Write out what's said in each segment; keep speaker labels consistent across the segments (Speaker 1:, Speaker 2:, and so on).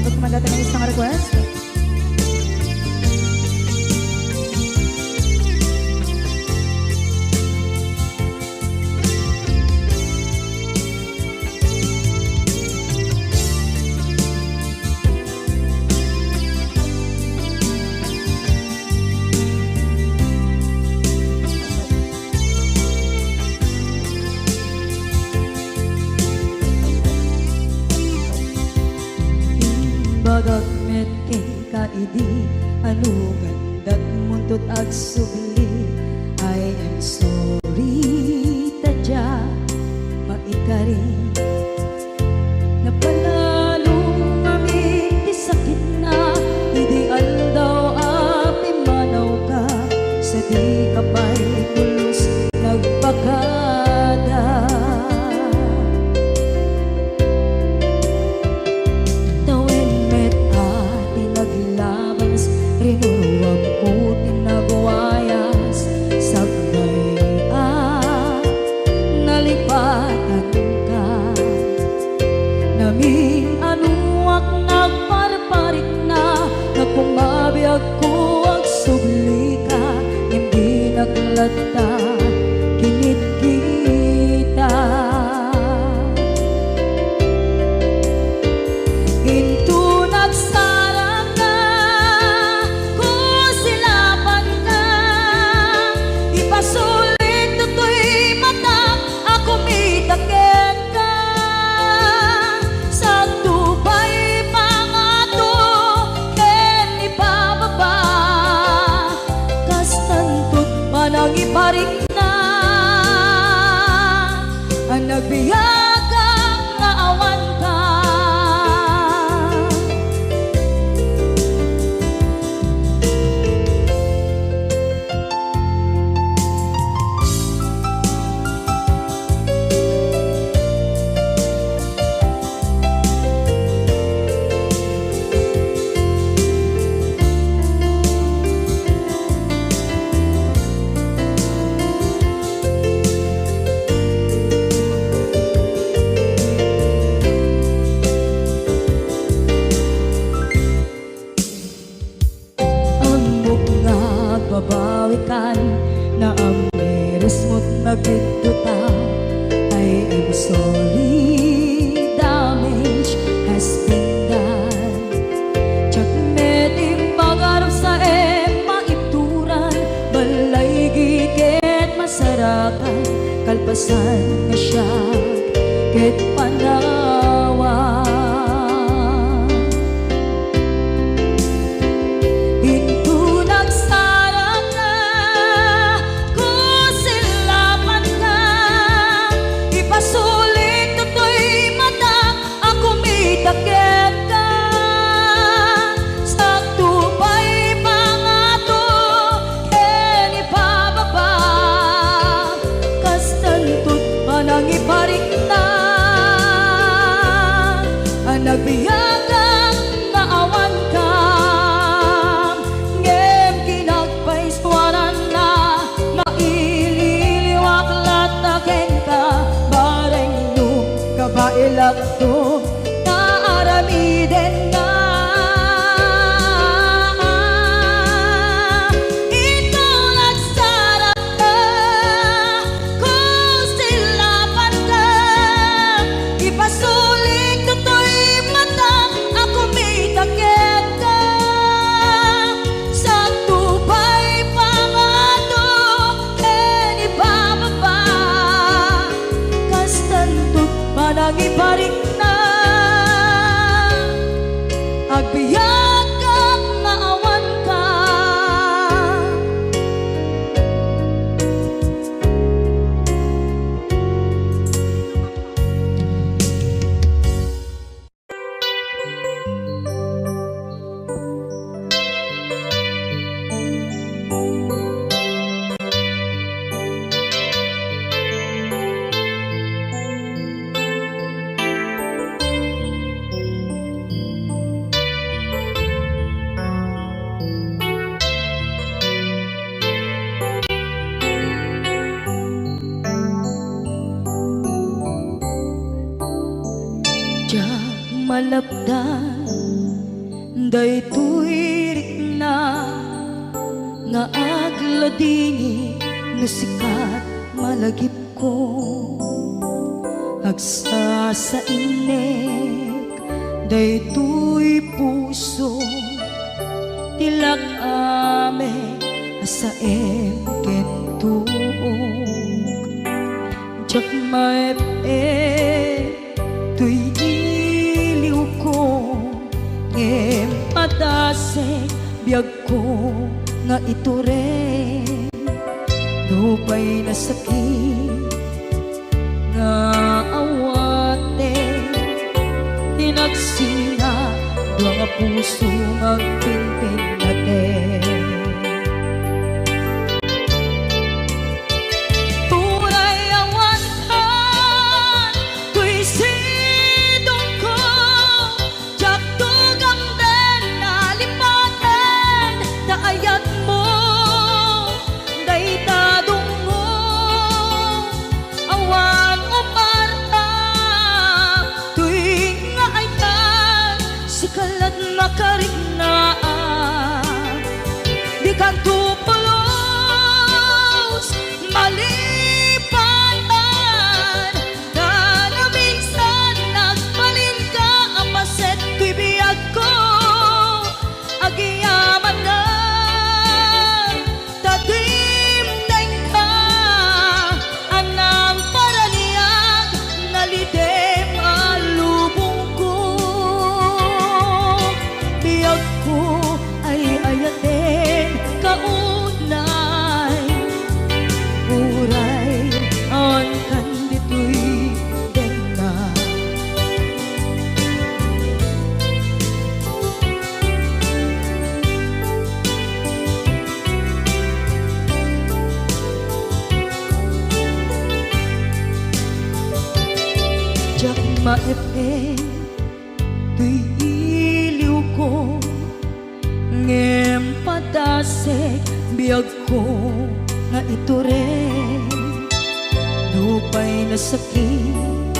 Speaker 1: sabag kumagatan ng isang request.
Speaker 2: Bagat met kay kaidi ano gandat muntot ag sugli. I am sorry tadya maikari napanalo kami di sakit na ideal daw api manaw ka sa di kapay pulos nagpakada. Rinuruwag ko tinagwayas sabay nalipatan ka namin anuak nagparparik na nagkumabiyag ko ang sugli ka hindi naglata kinit kita into nagsarang na sulit tutoy mata ako mitaken ka sa tubay pangato ken ipababa kastantut manang iparik na ang nagbiyagang nga awan ka. Babawikan na ang miris mo't nagdita. I am sorry, damage has been done. Tsak meding magarap sa maituran balay gigit masarakan kalpasan nga siya ket panawa. Nagbiyagang naawan ka ngem kinagpaiswanan na maililiwak lataken ka bareng no kabailak to naaramiden na ito nagsarap ka kung silapan ka ipasulit tutoy ako may takit ka sa tubay pangato ken ibababa kastantut manang iparik na agbiyak kang maawan ka. malapdan Daytoy rikna nga agladini no sikat malagip ko agsa sa inek daytoy puso tilak ame asaem kentuog jak maep tuy iliw ko ngem padase biag ko nga ito rin lupay na sakit nga awate tinagsinga dua nga puso magpinpin natin puray awantan tuy sidong ko jak tugang den nalipaten naayat mo daytadong mo awan umarta tuy nga ayan sikalat makaringaan di kan tupulos malipatan na minsan nagbalin ka ang paset tuy biyag ko agiyaman na tatimdeng ka anang paraniyag nalidem alubong ko biyag ko ay ayaten kaunay uray ang kandito'y denga jak maepe tuy iliw ko ngem padasek biag ko nga ito rin lupay na sakit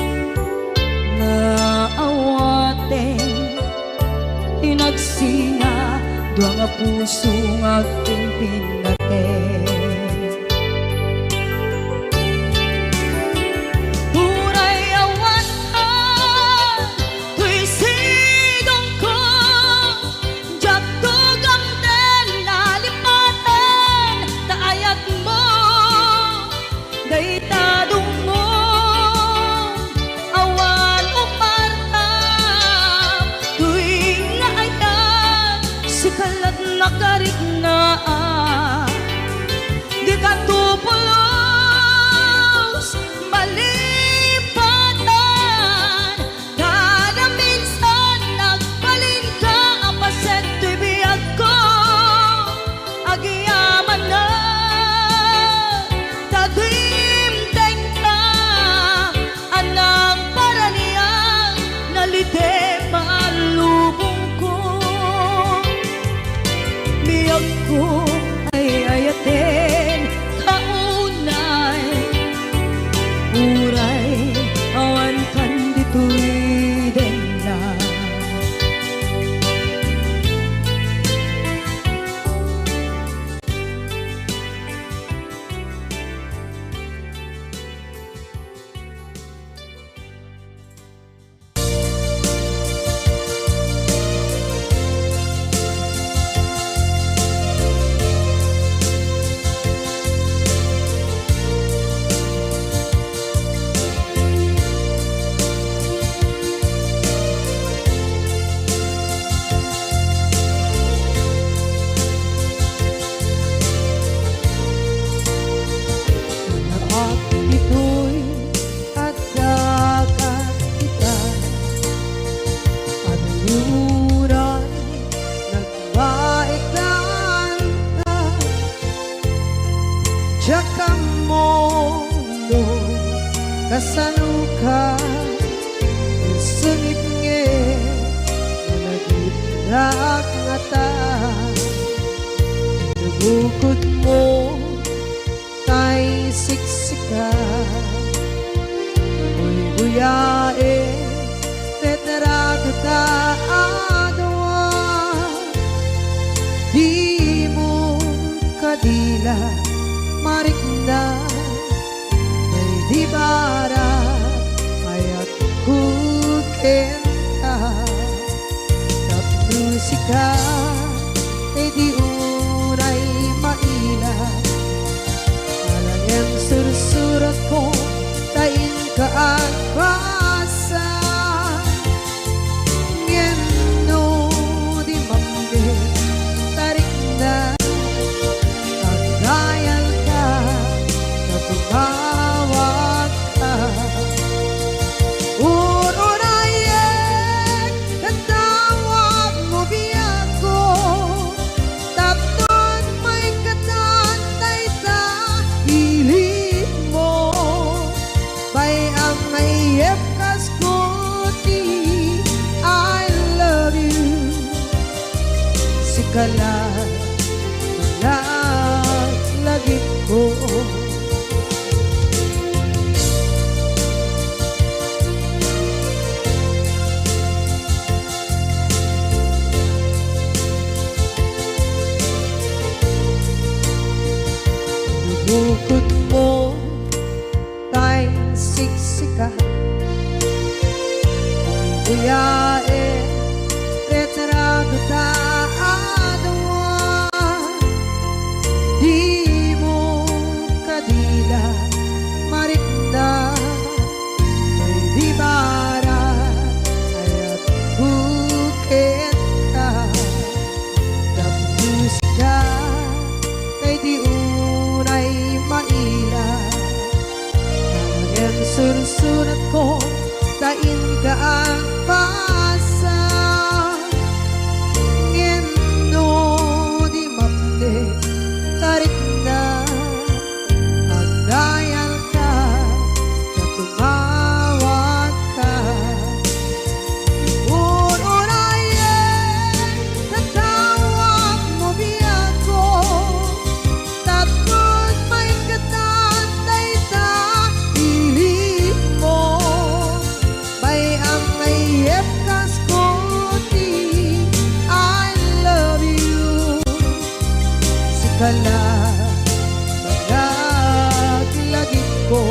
Speaker 2: na awate inagsinga dua nga puso nga pimpin natin puray awantan tuy sidong ko jak tugang den nalipaten naayat mo daytadong mo awan umarta tuy nga ayan sikalat nakariknaan di ka tupulos malipatan kada minsan nagbalin ka ang paset tuy biyag ko agiyaman na tatimdeng ka anang paraniyang nalidem alubong ko biyag ko ay ayaten kaunay uray awan kandito'y denla
Speaker 1: kasaluka sengit nge nagit ngata bukod mo kay siksika Uy buyae tetra kata adwa maila marikna may di bara ayat kukenta tapusika ay di unay maila alam yang sursurat ko tain ka at basa ngeno di mambe tarik na pagdayan ka na tumawag ka urunayek katawag mo biyako tapnon may katantay ta hilit mo bay ang mayep kaskuti I love you sikala lagit ko bukod mo tay siksika buyae retrado ta adawa di mo kadila marikna may di bara ayat bukit ka tapos ka kay di unay maila ang sursurat ko tain ka ang pasa ngeno di mapde tarik na ang dayal ka na tumawag ka urunayek natawag mo biyako tapos may katantay ta hilit mo bay ang mayep kaskuti I love you sikala lagit ko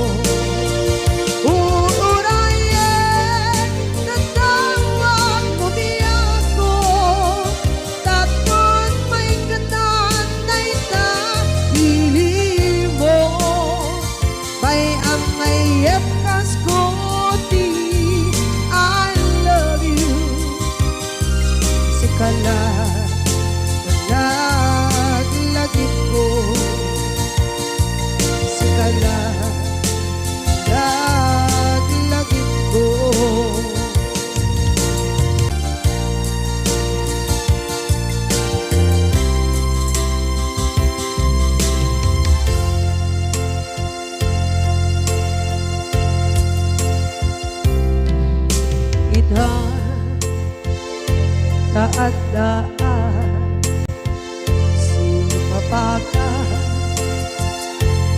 Speaker 1: urunayek natawag mo biyako tapos may katantay ta hilit mo bay ang mayep kaskuti I love you sikala lagit ko sikala lagit ko ita taadaan sumapaka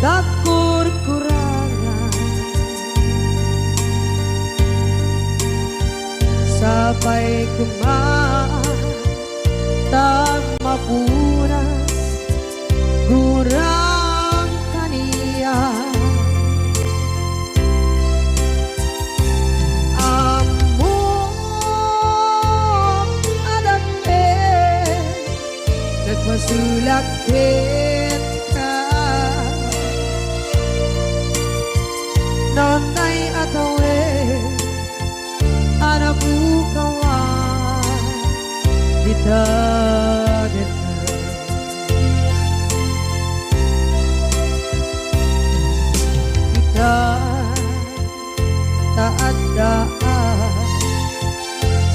Speaker 1: dakur-kurangan sabay kumaan tag mapunas gurang kaniya masulakit ka nonay atawe anabukawan dita kita taadaan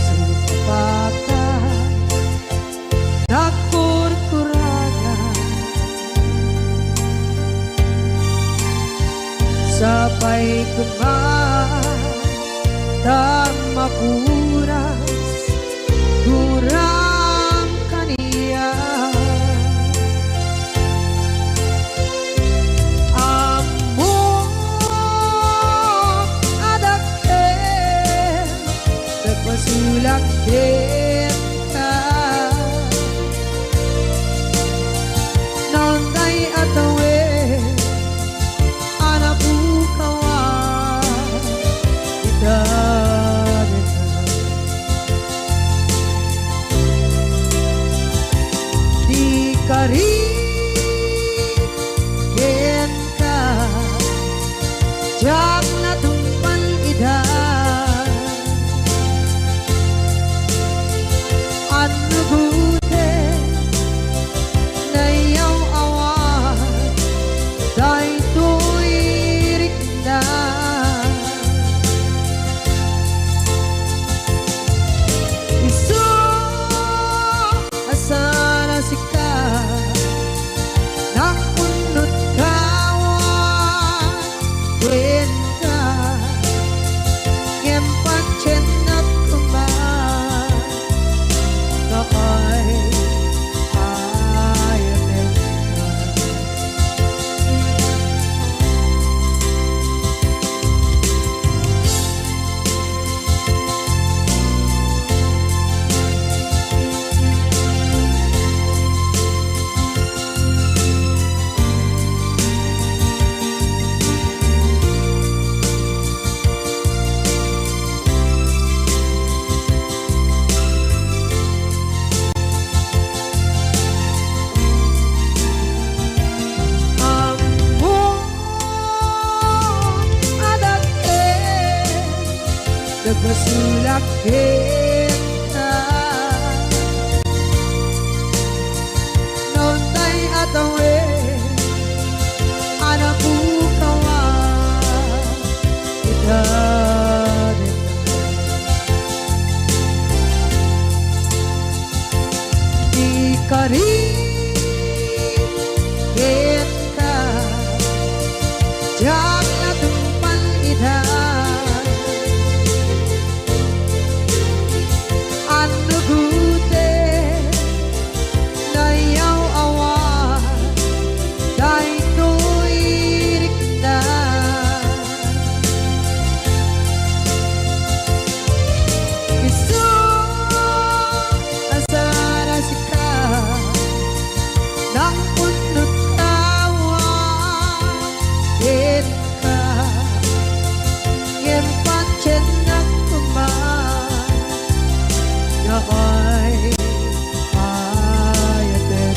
Speaker 1: sumapaka sabay kumaan tag mapuras gurang kaniya amo adake nagpasulakit ka nonday ato jak natumpan ida anu gute nayaw awat day tuirik na isu asana sika nakunut kawan benta ngempat cenak kemar kaay ayanen nagpasulak kita noon tay atawe anak kawan kita di kari kita jak natumpan ida anu gute nayaw awat day tuirik na isu asara sika nang unut kawan ka ngempat cenak kemar kaay ayaten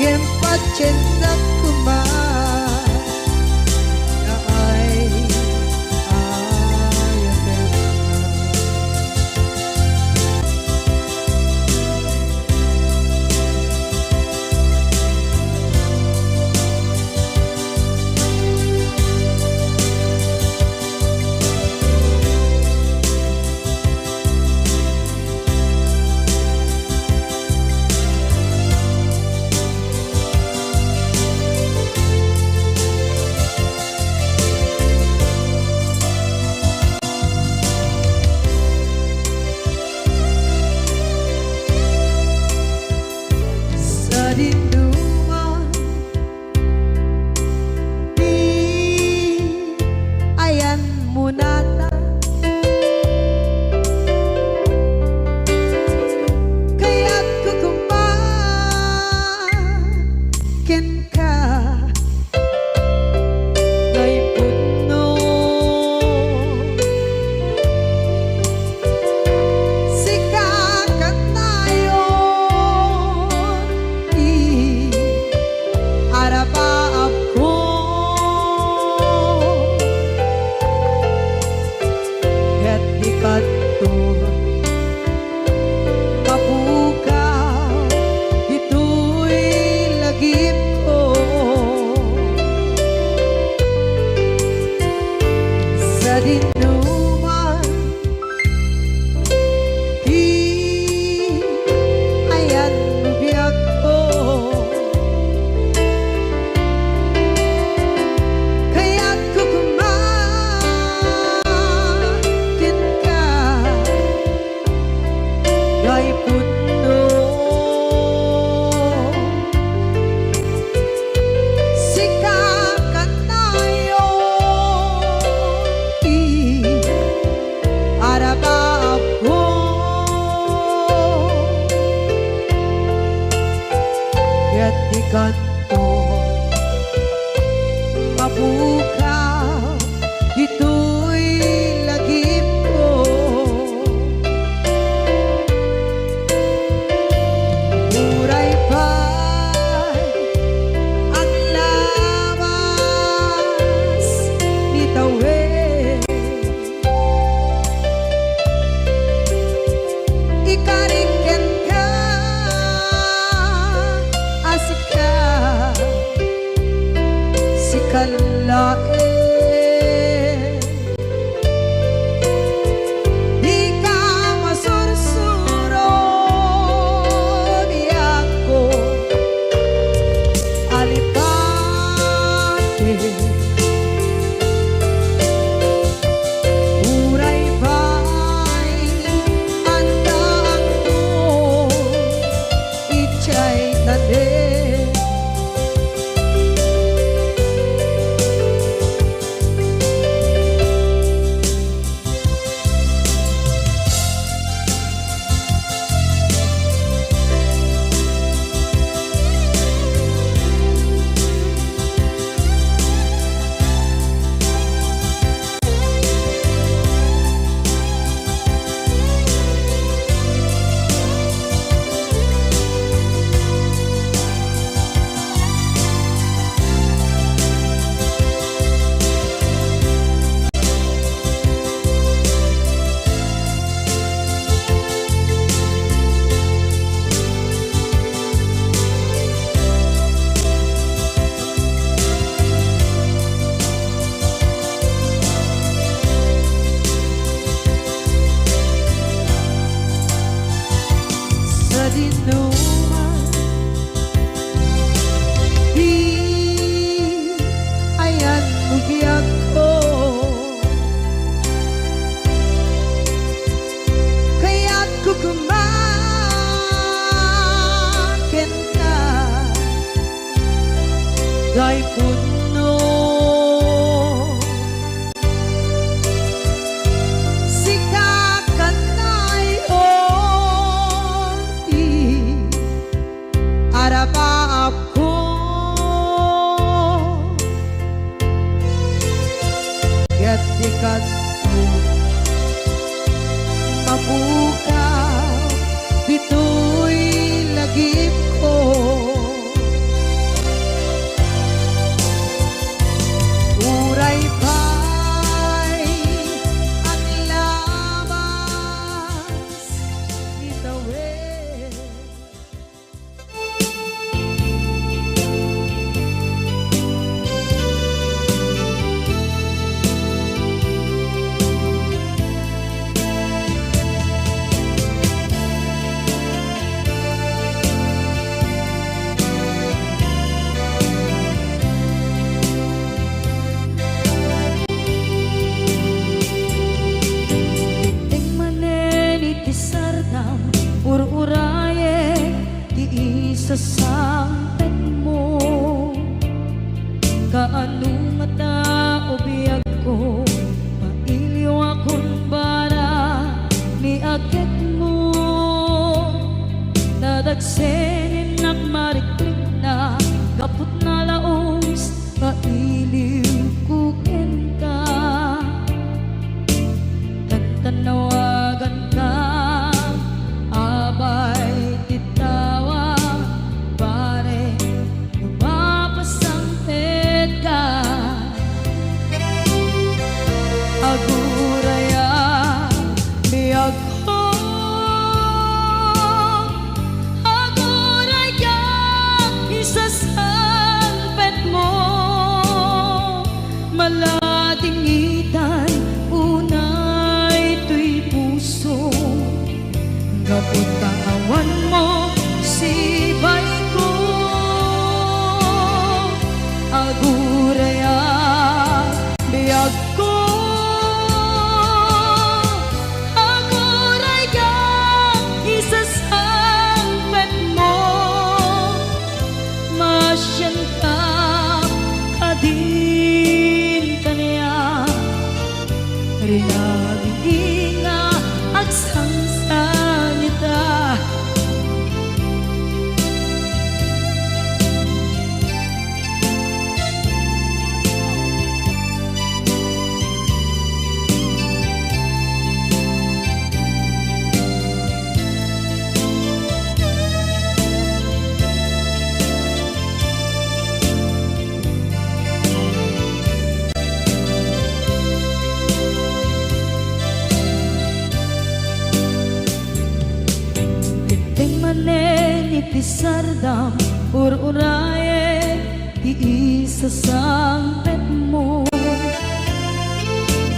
Speaker 1: ngempat cenak kemar kaay ayaten sa dinduman di ayan munata kaya't kukumakin ka ngay puno sikakan nayon di arabaab ko ket di kanto mabukaw dito'y lagip ko sa dinuman di ayan biyag ko kaya't kukumakin ka ngay puno sikakan nayon di arabaab ko kaya't di kanto mabukaw dito'y lagip ko muray pa'y lain. Di ka masursuro biyak ko alipate. Uray ba'y andaan mo ichay tanin. Sa dinuman di ayan bugyak ko, kaya't kukumakin ka day puno. Arapa ako ket dikat mo mabukaw dito'y lagip ko. Uray pa'y ang labas itawid.
Speaker 2: Ur-uraye di isa sampet mo, kaano nga tao biyag ko, mailiw akong bara ni akit mo. Dadagsenin at mariklik na kaput na laos, mailiw kukin ka. Tantanawagan ka abay titawa, pare lumapasangpet ka. Aguraya biyag ko, aguraya isasangpet mo. Malatingitan unay tuy puso, kaputawan mo si bay ko. Aguraya biyag ko, aguraya isasangpet mo. Masyan ka kadin kanya rinabing nga at sangsanita. Iti sardam ur-uraye ti isasangpet mo.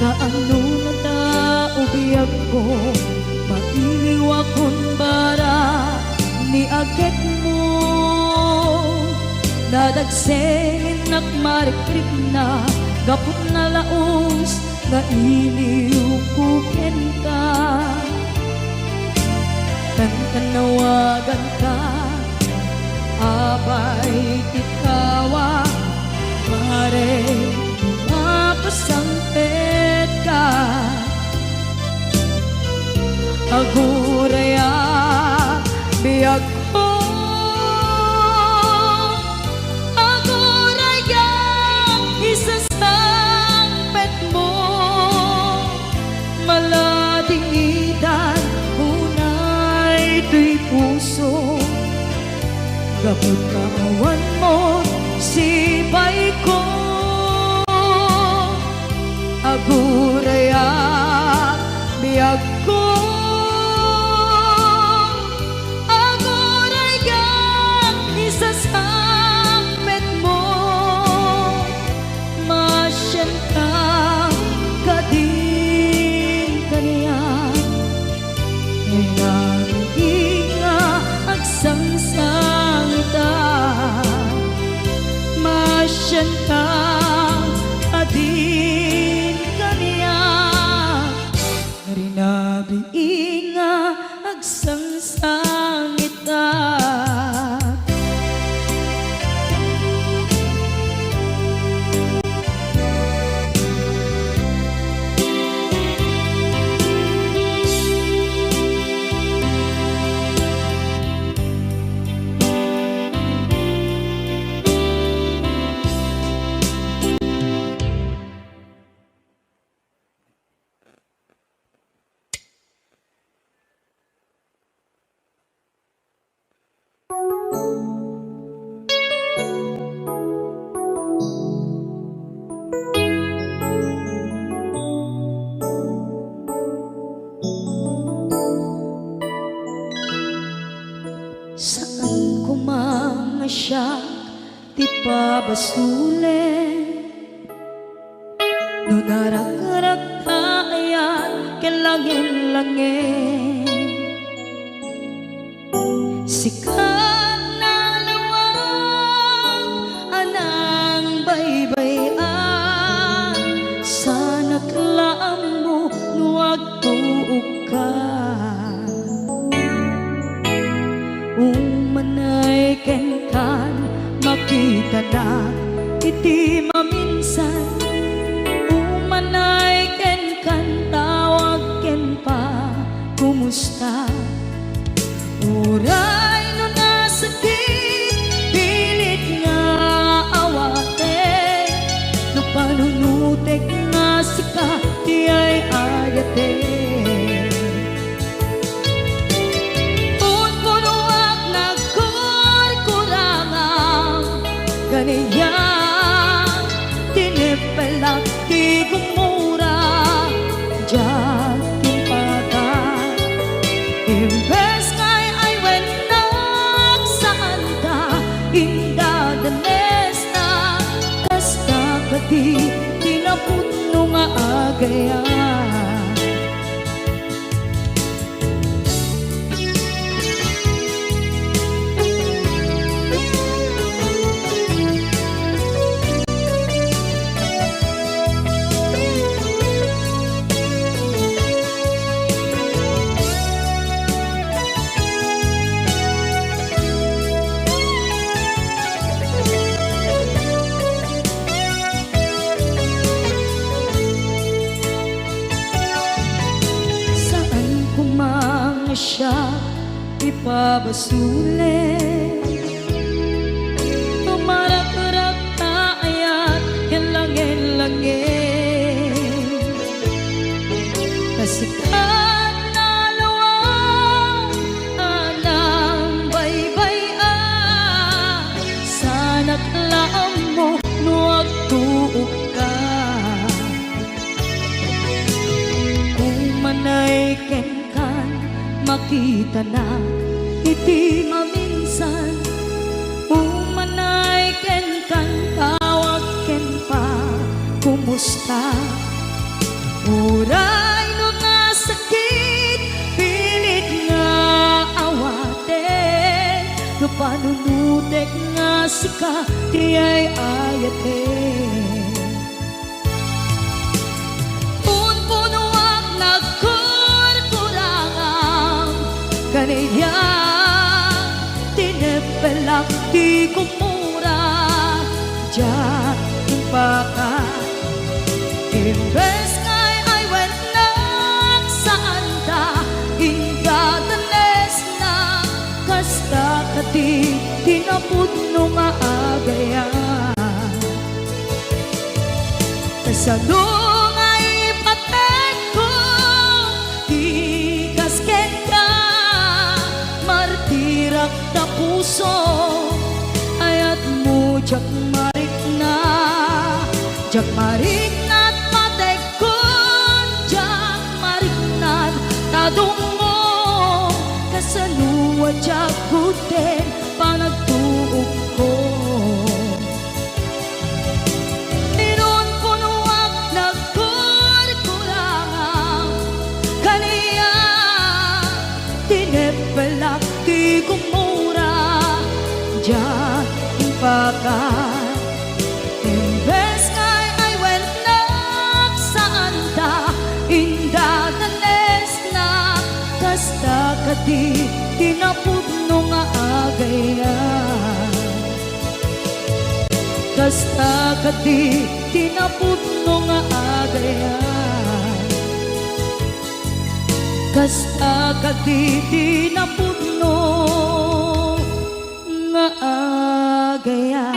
Speaker 2: Kaano na taubiyag ko, mailiwa kung bara ni agit mo. Nadagsengin nakmarikrik na, gapot na laos, nga iliw kuken ka. Tanawagan ka, abay tikawa, pare mapasangpet ka. Aguraya biyag ko, aguraya isasangpet mo. Malading idan unay tuy puso, gapot kawan mo sipay ko. Aguraya biyag ko, aguraya isasangpet mo. Masyan ka kadin kaniya, inga agsangsangita. Masyan ka adin kaniya, rinabi inga agsangsangita. Saan ko mga siya ti pabasulen, no narak-arak tayan kelangin-langin. Sikat na lawag anang baybayan, sana klaam mo nuwag tuog ka. Umanay ken kan makita na iti maminsan. Umanay ken kan tawag ken pa kumusta. Uray no nasakit pilit nga awate, no panunutek nga sika di ay ayate. Ganiya tinipelak di gumura diyan timpata. Imbes ngay ay wenak saan ka indadanes na, kasta kati tinapuno nga agaya. Siya ipabasulen, tumarak-arak tayan kelangin-langin. Kasikat na lawag anang baybayan, sana klaam mo nuwag tuog ka. Umanay ken makita na iti maminsan. Umanay ken kan tawag putek nga sika ti ay ayate. Punpunuak nagkurkurangang kaniya tinepelak di kumura ja impaka. Imbes ngay ay wenak saan ta ingatanes na kasta kati tinapudno nga agaya. Kasano nga ipatek ko di kasken ka martirak na puso ayat mo jak marik na patek ko jak marik na tadungo kasaluwa jak kuten panagtuog ko. Ninon punuak nagkurkurangang kaniya tinepelak di kumura ja impaka. Imbes ngay ay wenak saan ta indatanes na kasta kati tinapudno nga agaya. Kasta kati tinapudno nga agaya. Kasta kati tinapudno nga agaya.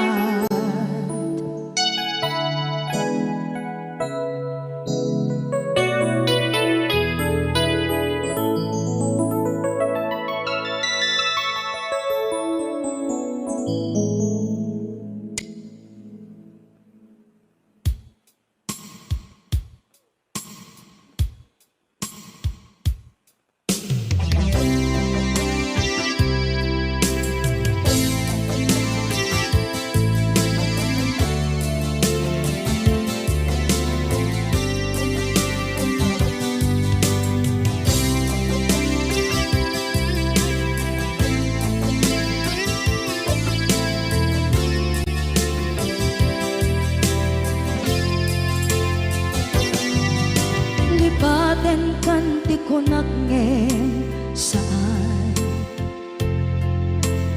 Speaker 2: Lipaten kanti ko nagngem saan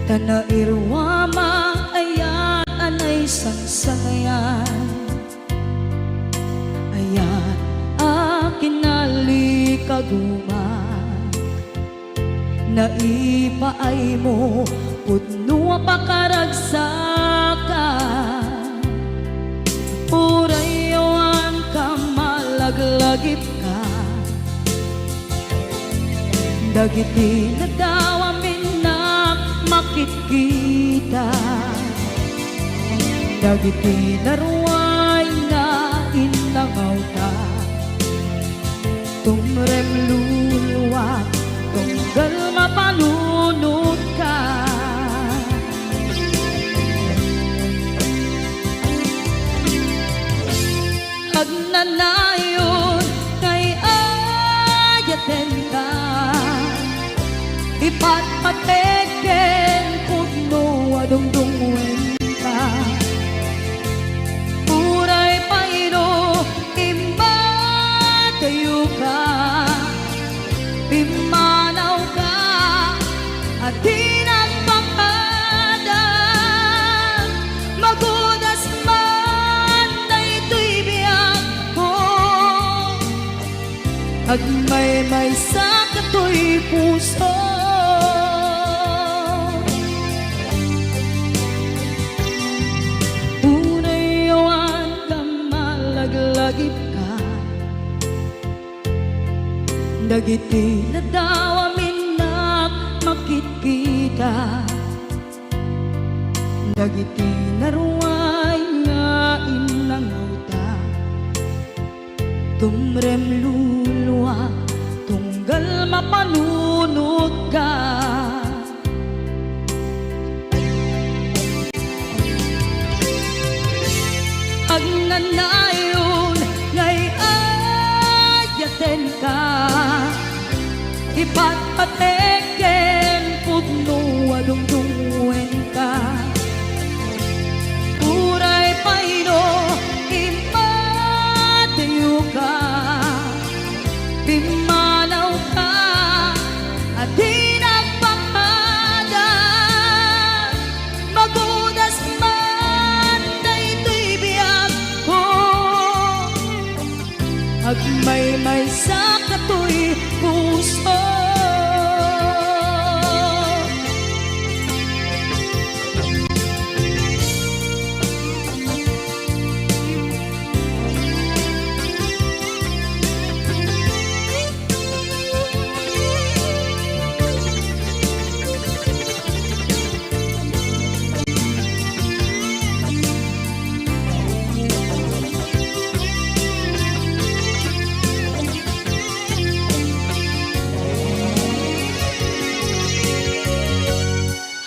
Speaker 2: tanairwama ayat anay sangsangayan ayat akin nalikaguma naipaay mo pudno pakaragsakan urayawan ka malaglagip ka dagiti nadawa minak makikita dagiti naruay na inlangaw ta tumrem luluwa tunggal mapanunod ka. Agnanayon kay ayaten ka ipatpateken pudno adungdungwen ka uray pairo imatayo ka pimanaw ka at tinagpakadan magudas man na ito'y biyak ko agmay-may sa kato'y puso. Unayawan ka malaglagip ka dagiti nadawa minak makikita dagiti naruay nga inlangaw ta tumrem luluwa tunggal mapanunod ka. Agnanayon ngay ayaten ka ipatpateken pudno adungdungwen ka Agmaymay sa katoy puso.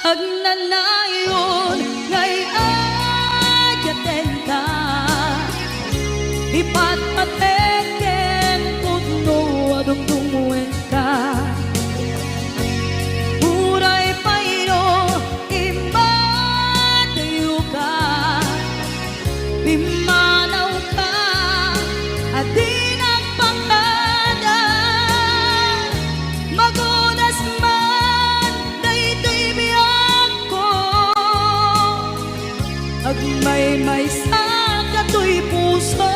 Speaker 2: Agnanayon ngay ayaten ka, ipatpateken putno adungdungwen ka. Uray payno imadayo ka, bimanaw ka, adi nagpangada. Magunas man daytoy biyag ko, agmaymay sa katoy puso.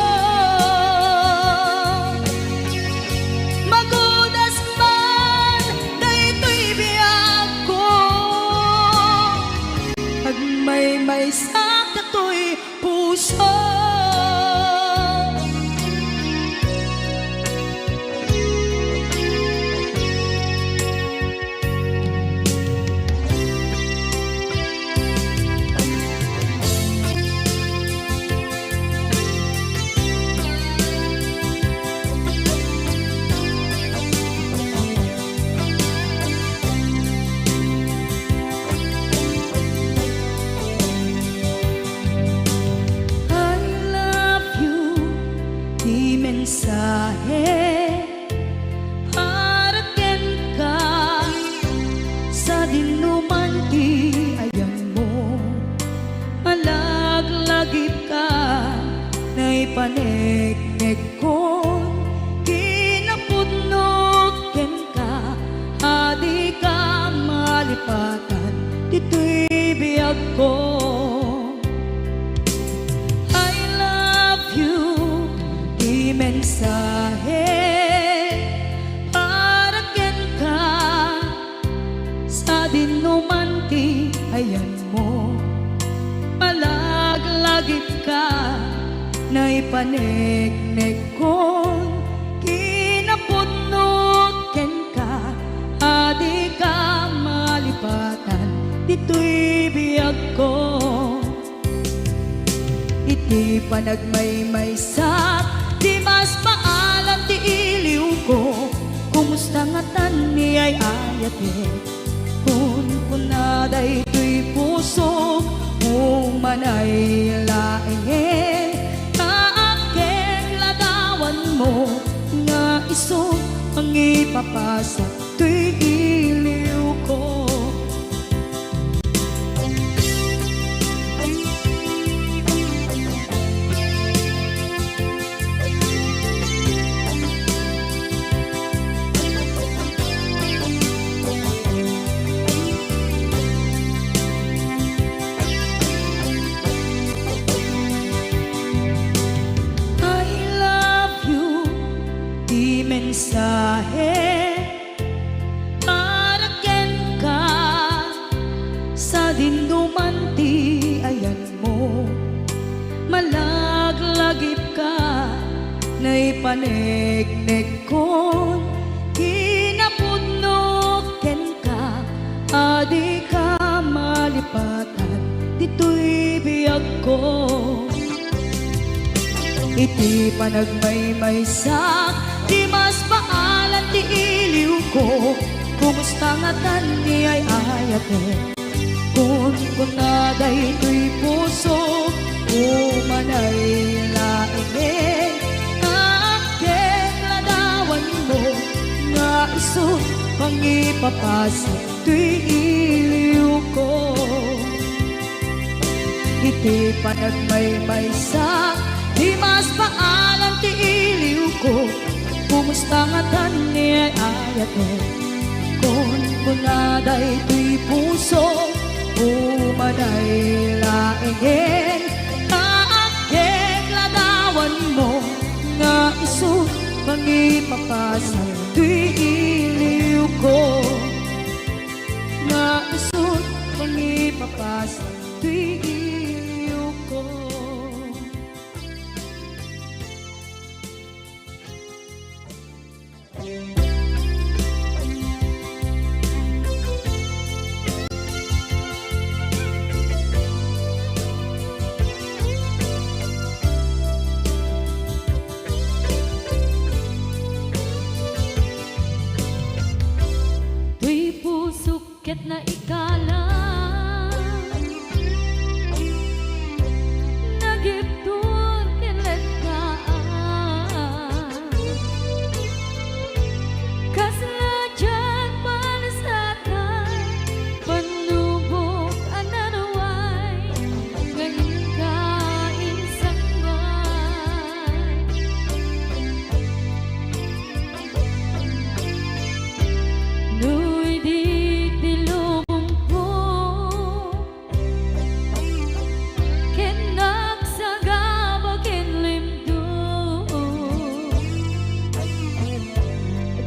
Speaker 2: Magunas man daytoy biyag ko, agmaymay sa katoy puso. Mensahe para ken ka sa dinuman ti ayan mo, malaglagip ka na'y panegnek ko, kinapudnot ken ka, adi ka malipatan dito'y biyag ko. Mensahe para ken ka sa dinuman ti ayan mo, malaglagip ka na'y panegnek kon, kinapudnot ken ka, adi ka malipatan dito'y biyag ko. Iti panagmaymay sa di mas maalam ti iliw ko, kumusta nga tan ni ay ayate, kun kunaday to'y puso, umanay laeng, kaaken ladawan mo, nga iso ang ipapasa to'y iliw ko. Mensahe para ken ka sa dinuman ti ayan mo, malaglagip ka na'y panegnek kon, kinapudnot ken ka, adi ka malipatan dito'y biyag ko. Iti panagmaymay sa di mas maalan ti iliw ko, kumusta nga tan ni ay ayate, kun kunaday to'y puso, umanay laeng, kaaken ladawan mo, nga iso pangipapasa to'y iliw ko. Iti panagmaymay sa di mas maalan ti iliw ko, kumusta nga tan ni ay ayate, kun kunaday to'y puso, umanay laeng, kaaken ladawan mo, nga iso
Speaker 1: mapasan tuy iliw ko na isot pangipapasan tuy iliw ko.
Speaker 2: Tuy pusok ket na ikala nagiptur kilet kaan kaslajan palasatan panubok ananaway ngayon kain sangbay nuy di tilumpo ken nagsagaba ken limdo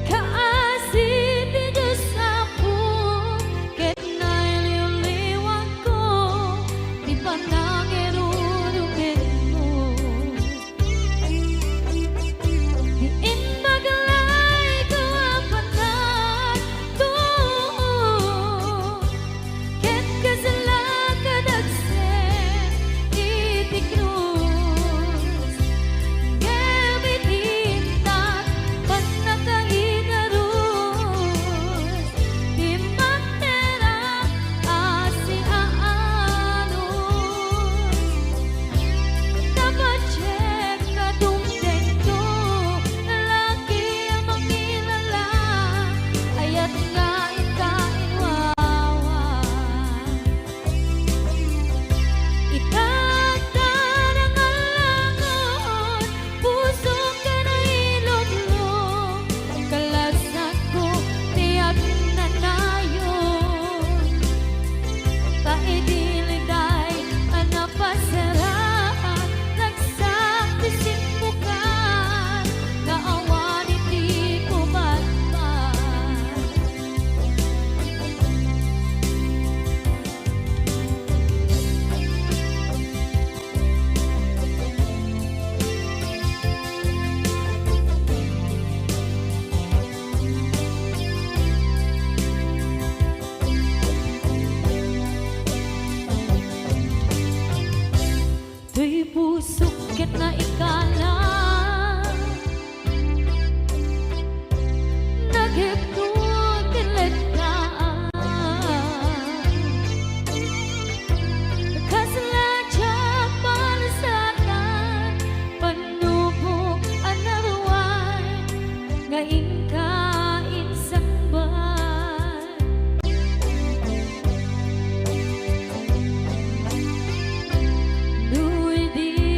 Speaker 2: kaasi ti Diyos ako ken nailiw-liwag ko di panangirurumin mo diin magalay ko ang panag to ket kasalan kadagsen itiknos gamitintan panakahinarus di matera asi aanos dapat check ka dumdendo lalaki ang makilala ayat nga ikainwawa itagdan ang alangon puso ka na ilumlong kalasag ko tiyak na nayon paidiliday anapasarahan nagsaktisin mo ka naawan iti kumatman tuy pusok ket na ikala nagiptur kilet kaan kaslajan palasatan panubok anarway ngayon kain sangbay nuy di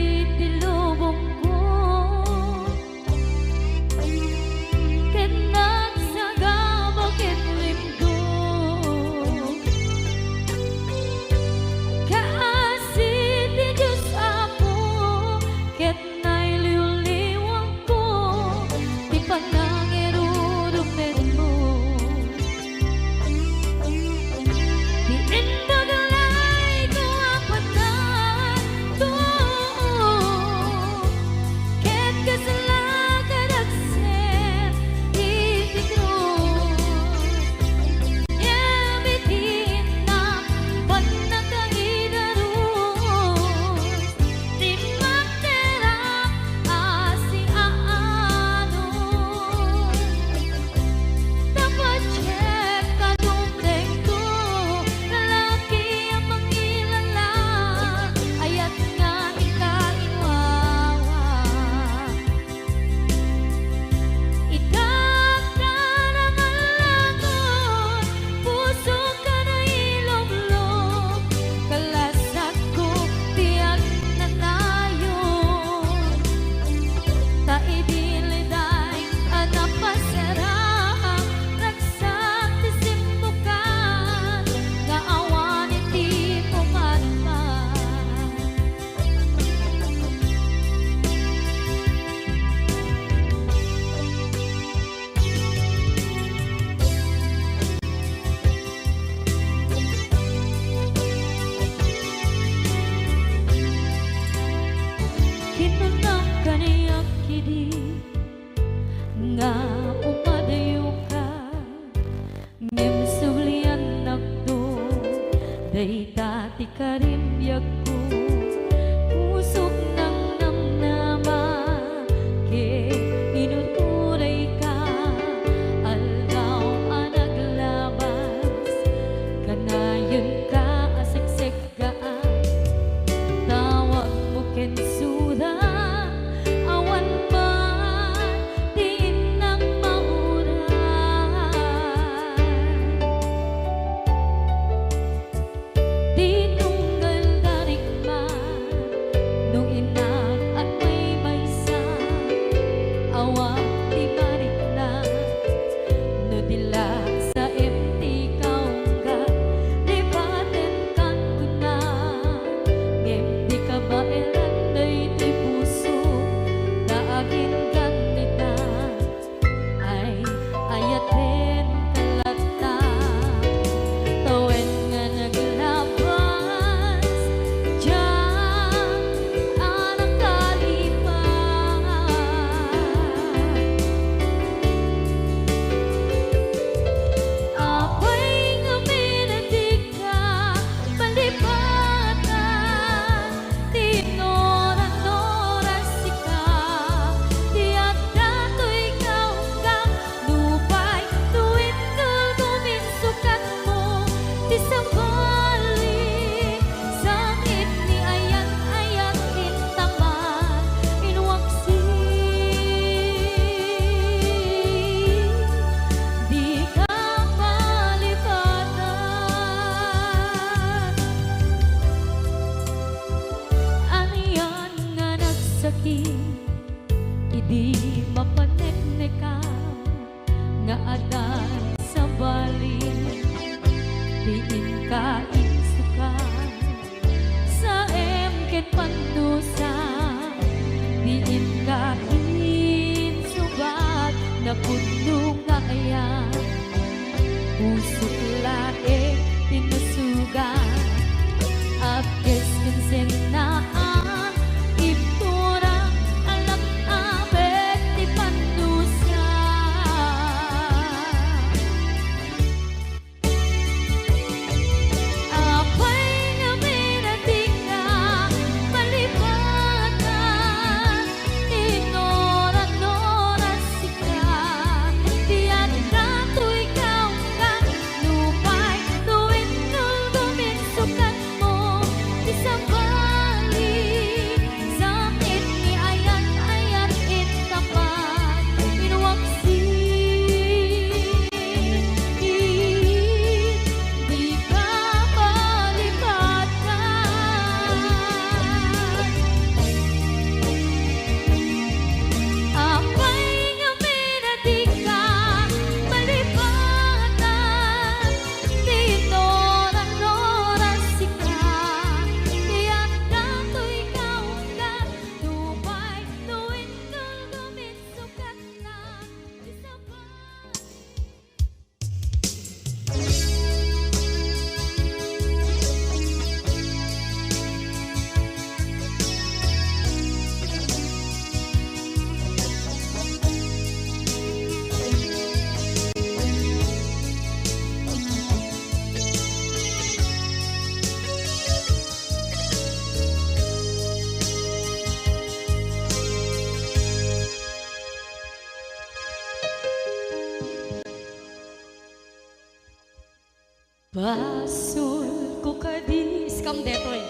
Speaker 2: Basol ko kadis kam detoy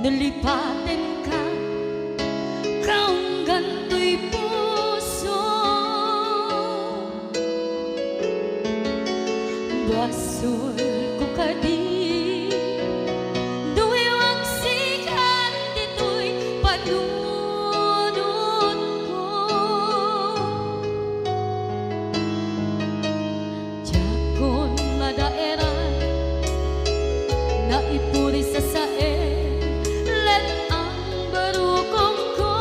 Speaker 2: nalipaten ka kaong ganto'y puso. Basol ko kadis duwewang sikat dito'y panunod ko. Jakon madaeran na ipuri sa sae let ang barukong ko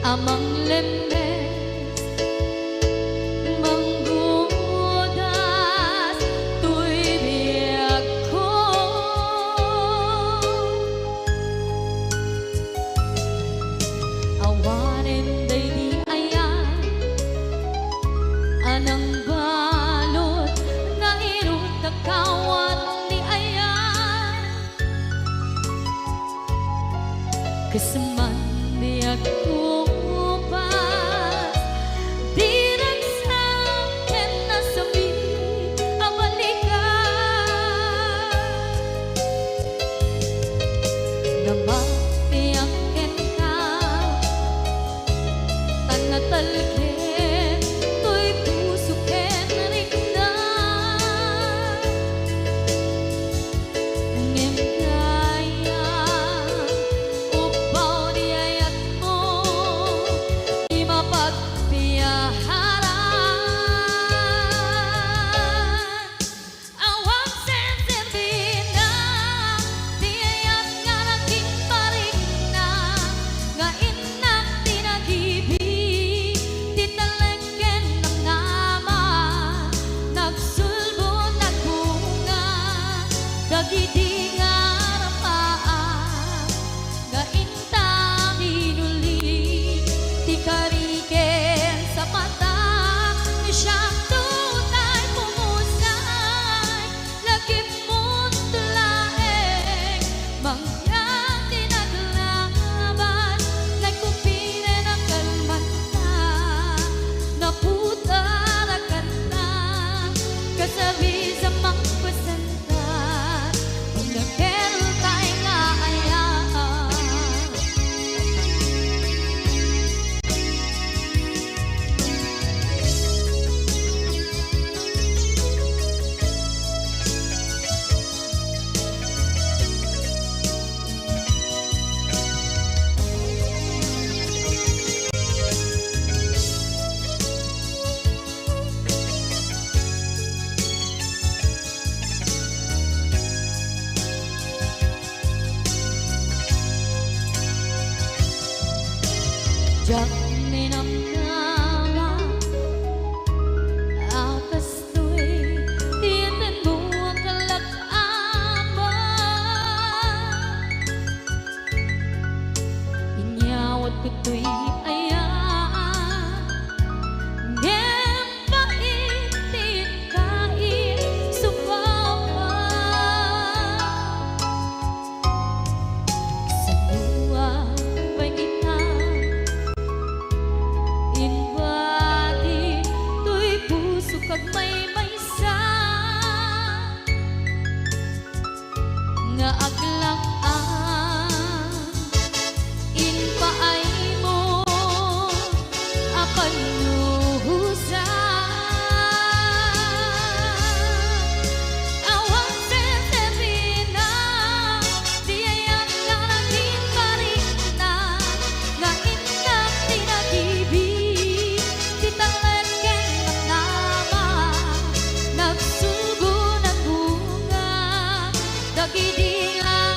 Speaker 2: amang lemes manggudas tuy biyak ko. Awanen day di ayan anang balot nga irong kakawat ni ayan kasaman biyak ko pas di nagsakin na sabi ang balikan na mapiyakin ka tanatalkin to'y pusukin rin na ngem kaya upaw di ayat mo di mapagpiyaharan. Awang senserbin na di ayat nga naging paring na nga inak tinagibig di talengken ng nama nagsulbo nagbunga dagiti nga rapaan nga inta minuli ti kariken sa mata ni siyang tunay pumusay lagim mo't laeng mangyang tinaglaban nagkupire ng kalmanta naputarakan na kasabi sa magpasantan kung nagkero tayo nga ayaan. Jak ninamnama akas to'y tiyatin mo ang kalak-aman inyawat ko to'y ayan ngem paitin kain subawan sa buwan pangitan inwati to'y puso kag may maysa nga aglang-an inpaay mo apan luhusan. Awang senserbin na di ayat nga naging paring na nga inak tinagibig di talengken ng nama nagsulbo ng bunga dagiti nga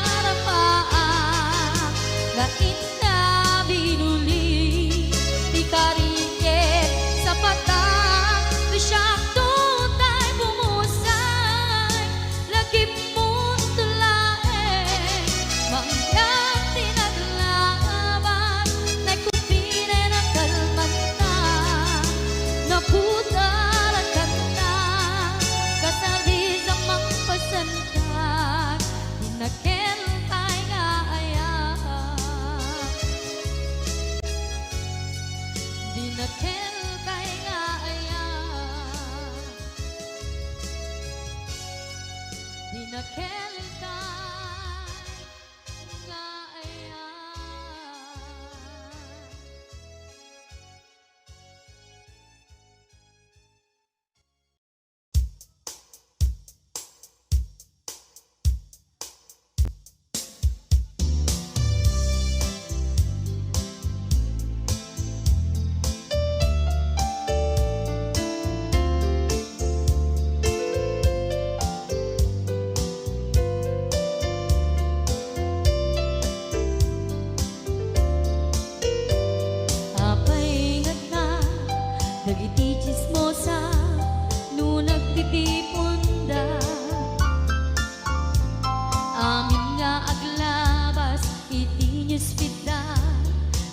Speaker 2: ispita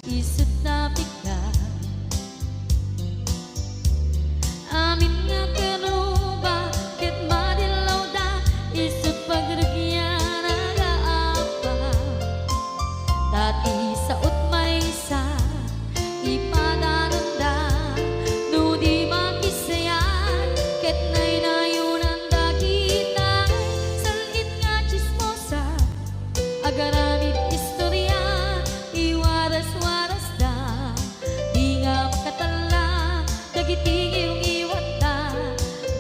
Speaker 2: isut na bigla. Amin nga karuba ket madilaw da isut pagrugyan nagaapa. Dati saot may sa ipadanon da no di makisayan ket nay nayunan da kita salit nga chismosa agaramit istorya iwaras-waras da di nga makatala dagiting iyong iwat da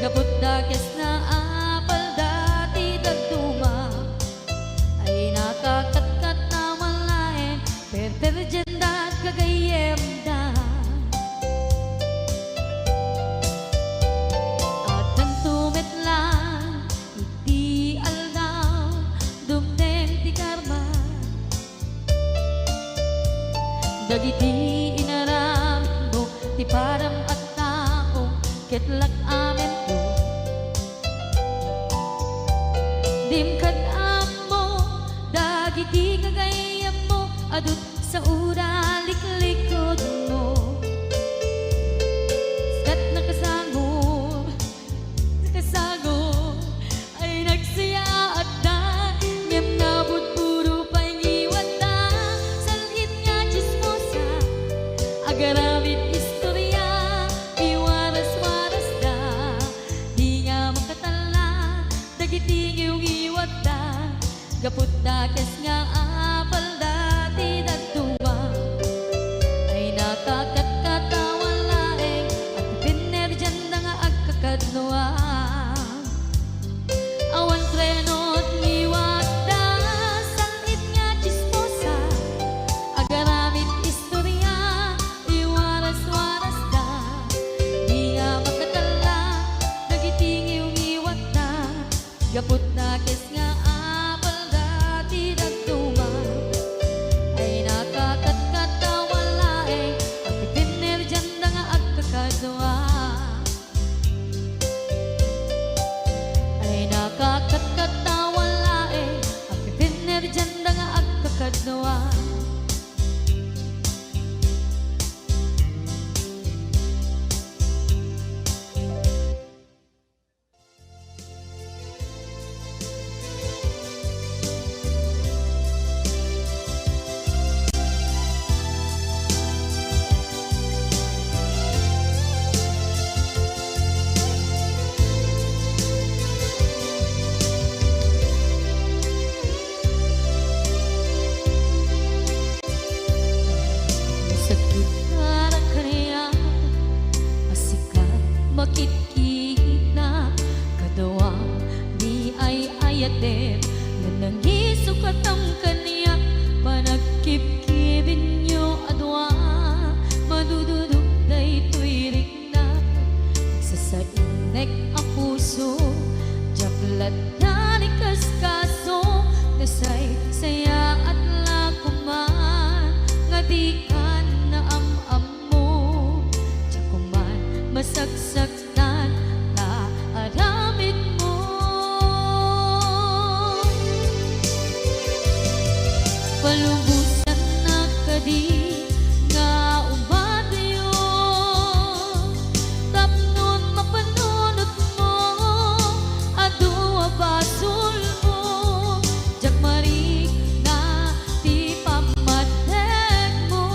Speaker 2: gabot da kes na apal dati dagduma ay nakakatkat na malain perperjenda at kagayem da at nang tumit lang iti aldaw dumdeng ti karma dagiti inaram mo ti param at tao ketlak amen ko dimkad amo dagiti kagayam mo adut sa uraliklikod mo skat nakasagor ay nagsaya at da ngem nabot puro pangiwat da salit nga chismosa agaramit istorya iwaras-waras da di nga makatala dagiti iyong iwat da gapot da kes nga apal dati dagtuwa ay nakakatkatawan laeng at pinerjan da nga agkakadnoa awan trenot ngiwat da salit nga chismosa agaramit istorya iwaras-waras da di nga makatala dagiting iyong iwat da gapot na kes nga apal dati dagtuma ay nakakatkatawan laeng at pinerjan da nga agkakadnoa ay nakakatkatawan laeng at pinerjan da nga agkakadnoa. Sakit na kaniya asikat makitkita kadawang di ay ayatem na nangisukat ang kaniya panagkipkibin nyo adwa madududok day tuwirik na nagsasainek ang puso jaklat na ni kaskaso nasay saya at lakuman nga di ka na am mo jakuman masagsaktan na aramid mo palubusan na kadi nga umadayo tapnon mapanunot mo adua basul mo jakmari na ti pamadeg mo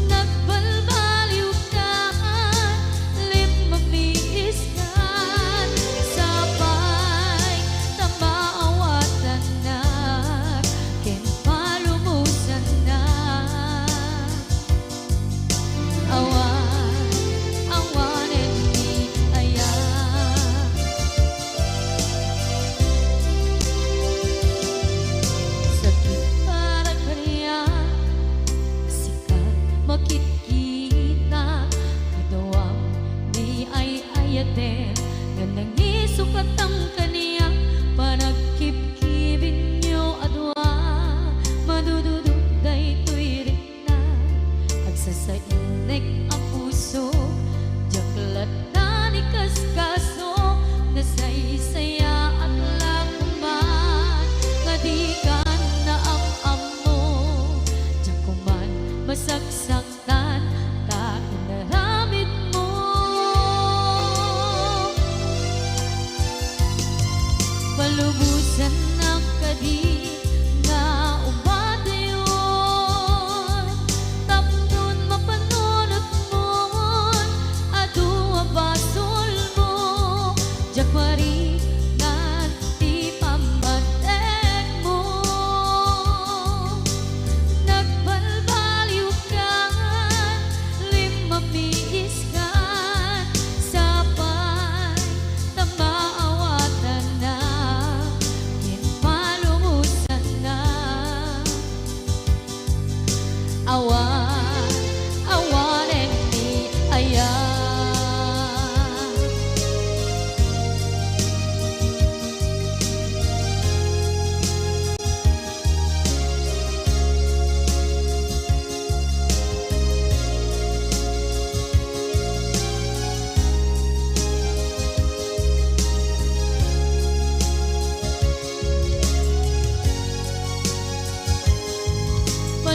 Speaker 2: nagbalbaliw ka limamiis ka sabay na maawatan na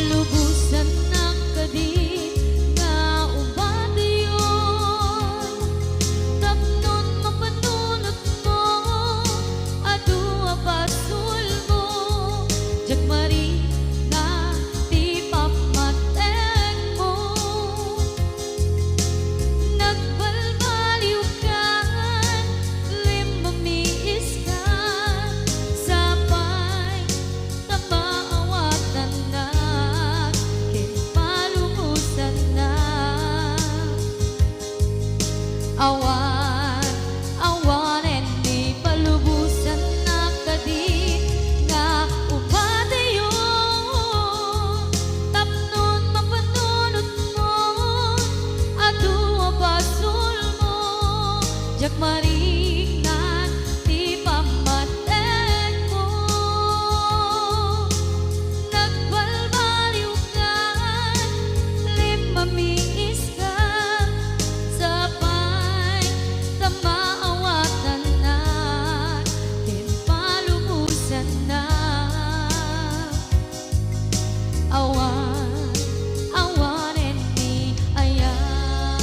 Speaker 2: lubusan ng kadit nga ubadayon. Tapnon mapanunot mo, adu apasul mo, jagmari nga di pamateng mo. Nagbalbaliw ka, limamiis ka, sabay tamaawatan na, kinpalumusan na. Awanen di palubusan na kadi nga ubadayon. Tapnon mapanunot mo, adu abasul mo, jagmaring na di pamateng mo. Nagbalbaliw ka, limamiis ka, sabay tamaawatan na, kinpalumusan na. Awanen ni ayan.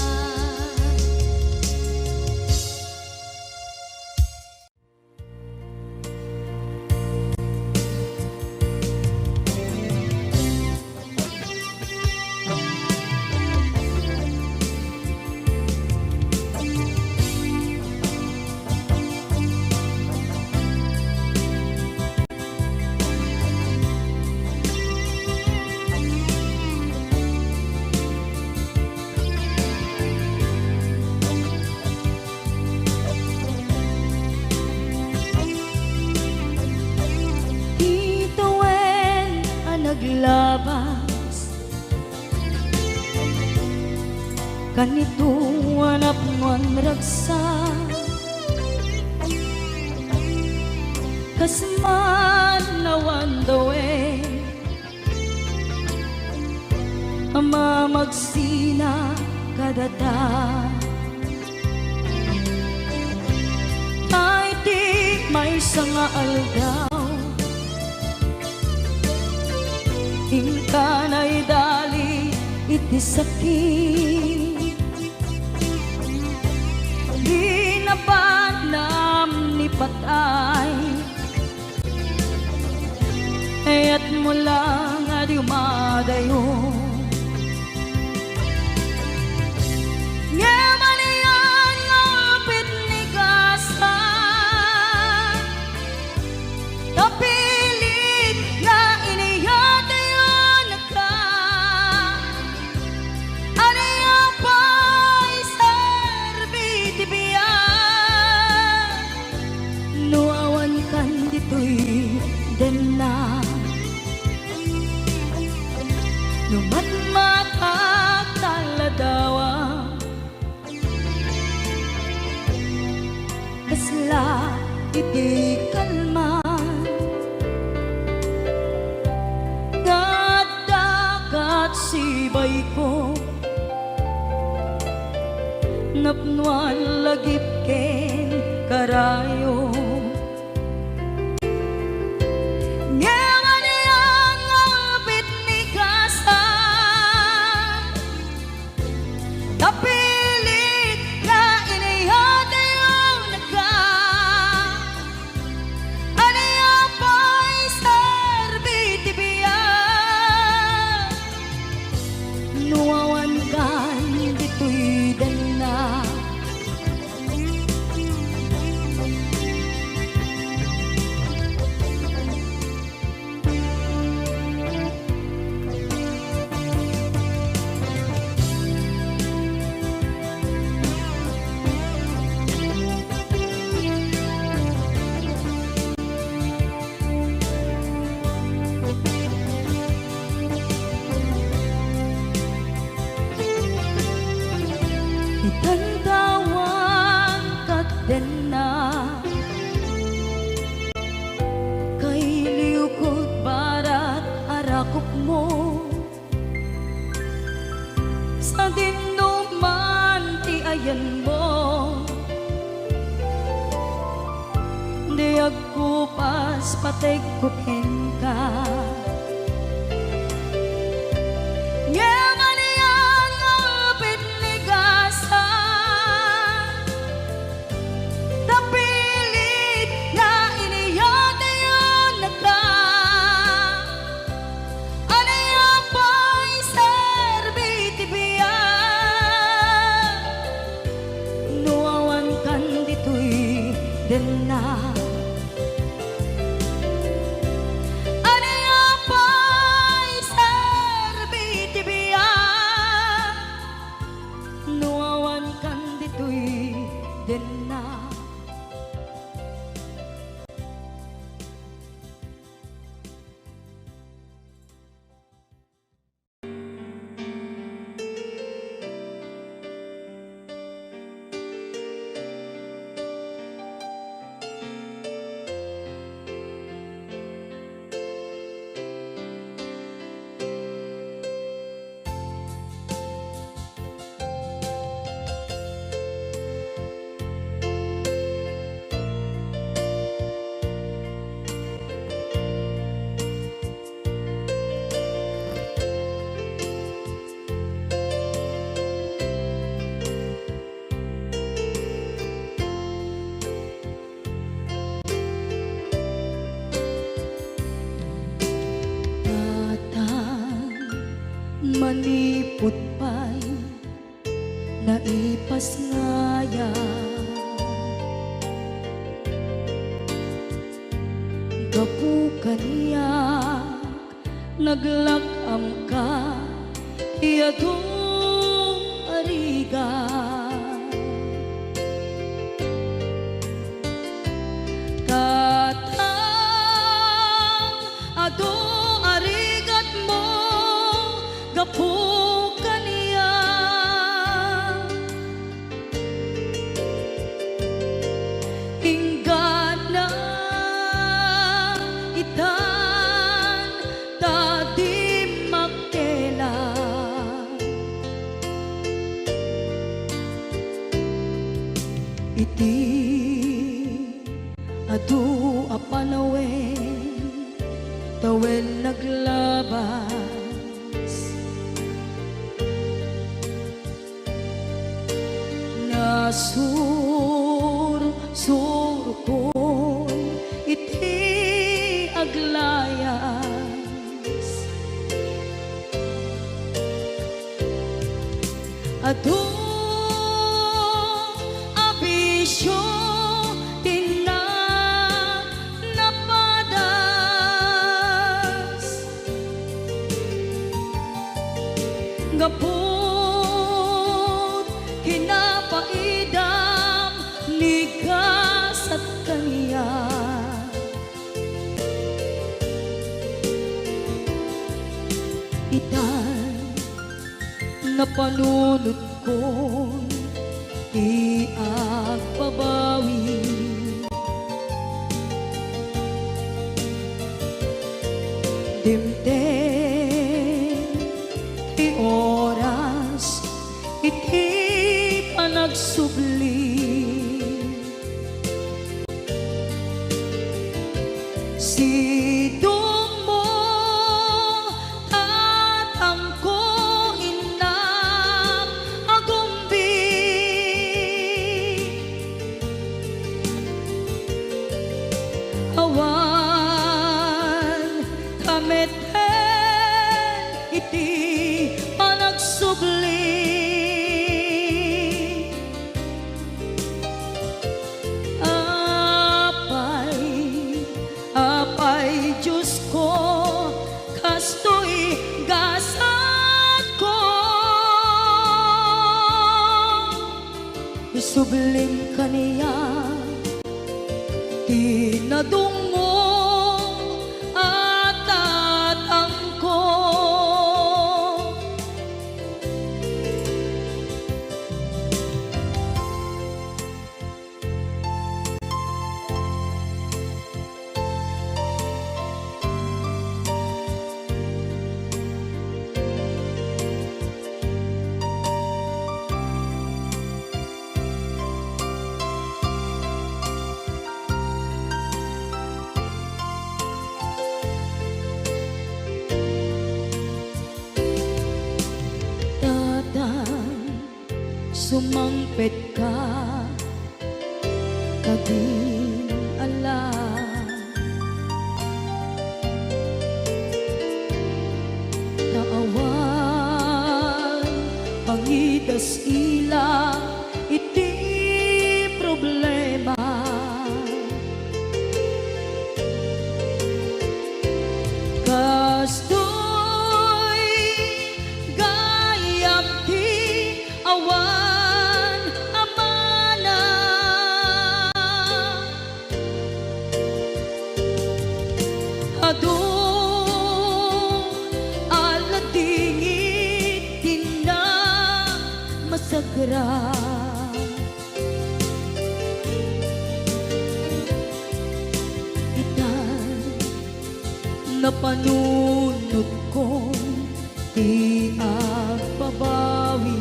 Speaker 2: Ituwen ang naglabas, kanito anak mon ragsa, kasman nawan dawe, ama magsina kadata. Ay di may sanga aldaw, ingkanay dali iti sakit. Di na ba nam ni patay, ayat mo lang adi umadayo. Ngamanian ngapit ni kasa, kapilit nga iniyatayon ka. Aniya pa'y serbiti biyan, nuawan kan dito'y den na. Numatmatak taladawa, kasla iti kalman, dagat sibay ko, napnuan lagip ken karayo. Ngamanian ngapit ni kasa, kapilit nga iniyatayon ka. Aniya pa'y serbiti biyan, nuawan kan dito'y dana. Itantawan kat den na, kay liukod barat arakop mo, sa dinuman ti ayan mo. Di agkupas patek kupen ka, gapu kaniyak naglakam ka iyadong ariga katang ado arigat mo gapu kaniyak ingana itan tadi makela iti adu apanawen tawen naglabas nasur ko iti aglayas adu abisyo tina napadas gapot kinapaidam nigas at kaniya itan napanunod ko iagbabawi dimden ti oras iti panagsubli sidong mo tatangko inang agumbi awan kameten iti panagsubli apay Diyos ko kastoy gasat ko sublim kaniya tinadungo at tatangko sumangpet ka kadin alam naawan pangidas ila iti problema kastoy gayam ti awan amana adu aladingit tina masagra itan napanunod ko di agbabawi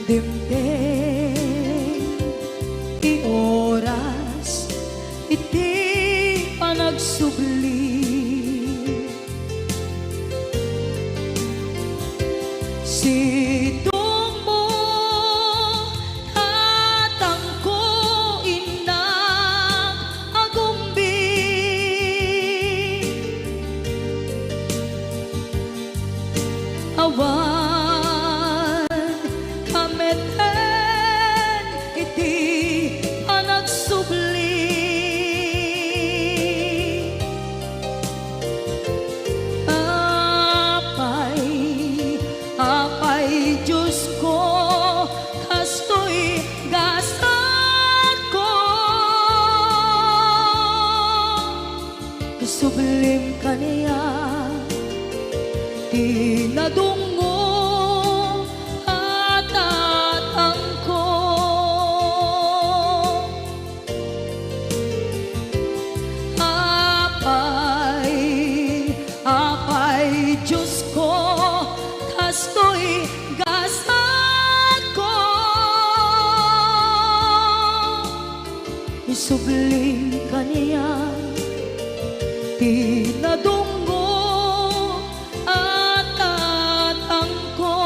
Speaker 2: dimden ti oras iti panagsubli sidong mo tatangko inang agumbi Isublim ka niya, tinadungo at tatangko. Apay, Diyos ko, kasto'y gasat ko. Isublim ka niya, tinadunggo at tatangko.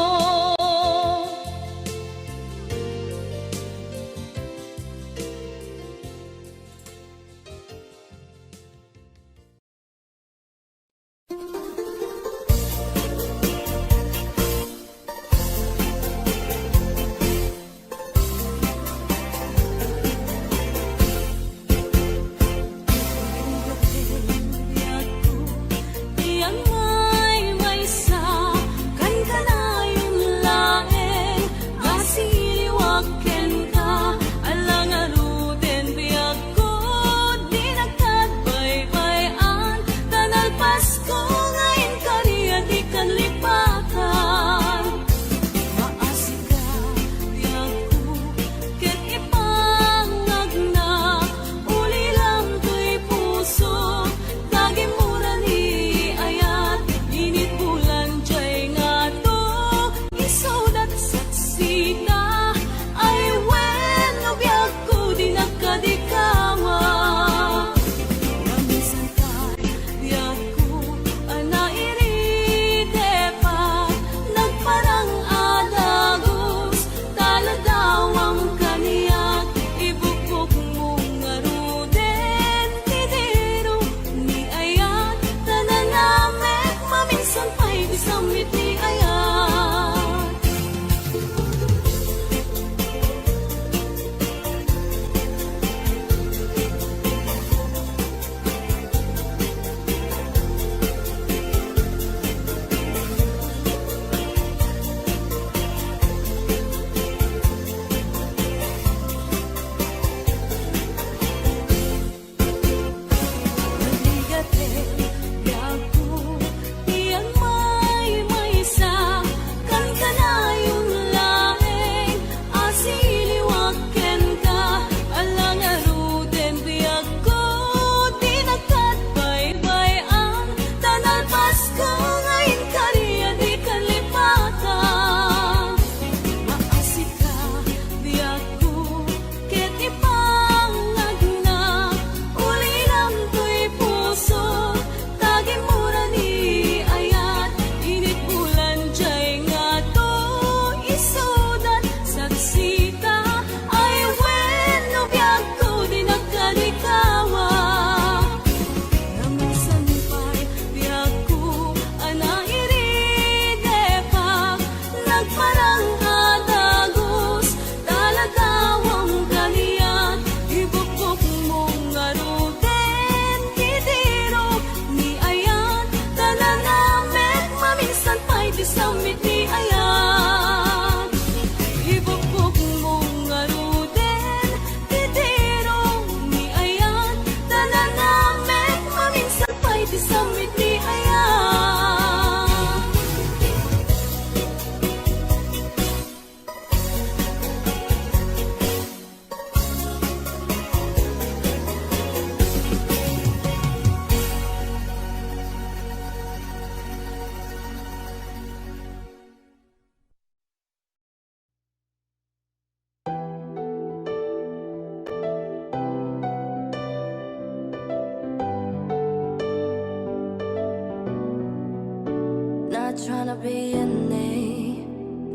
Speaker 3: Not tryna be an A,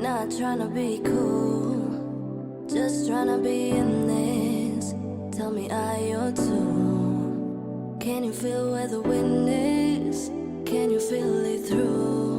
Speaker 3: not tryna be cool, just tryna be in this. Tell me, are you too? Can you feel where the wind is? Can you feel it through?